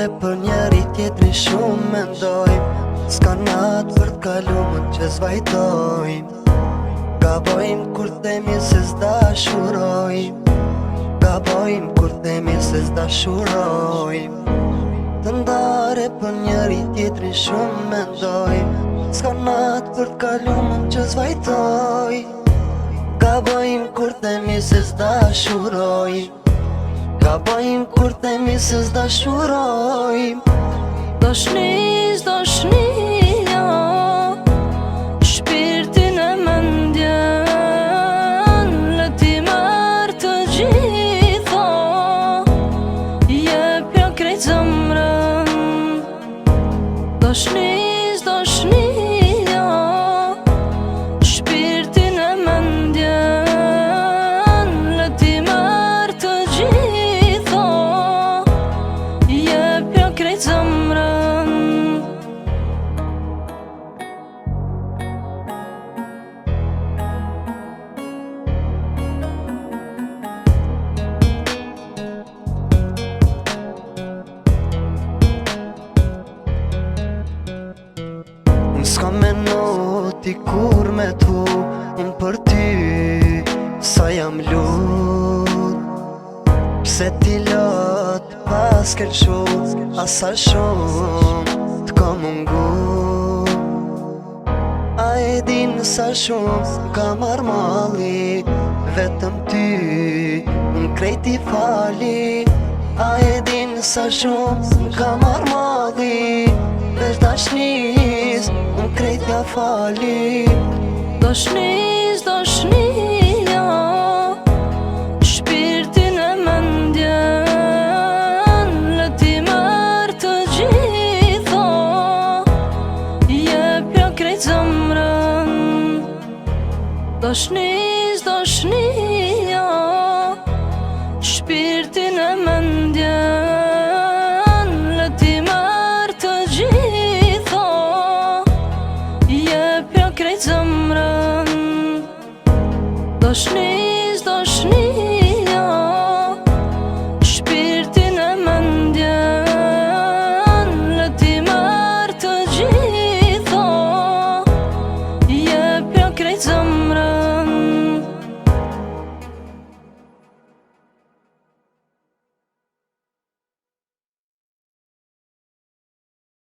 ndare për njeri tjetri shumë mendojmë. S'ka natë për t'kalumën që zvajtojmë. Gabojmë kur themi se s'dashurojmë. Gabojmë kur themi se s'dashurojmë. Të ndare për njeri tjetri shumë mendojmë. S'ka natë për t'kalumën që zvajtojmë. Gabojmë kur themi se s'dashurojmë. Gabojmë kur themi se s'dashurojmë. Dashnia shpirtin e mendjen, le ti marrë të gjitha, jepja krejt zemrën. Dashnia shpirtin e mendjen, le ti marrë të gjitha, jepja krejt zemrën. S'ka me noti kur me tu, unë për ty sa jam lut. Pse ti lot pas kërqu, asa shumë t'ka mungu. A e din sa shumë ka marrë malli, vetëm ty unë krejti fali. A e din sa shumë ka marrë malli, veç dashnis unë krejt ja fali. Dashnia shpirtin e mendjen, le ti marrë të gjitha, jepja krejt zemrën. Dashnia shpirtin e mendjen,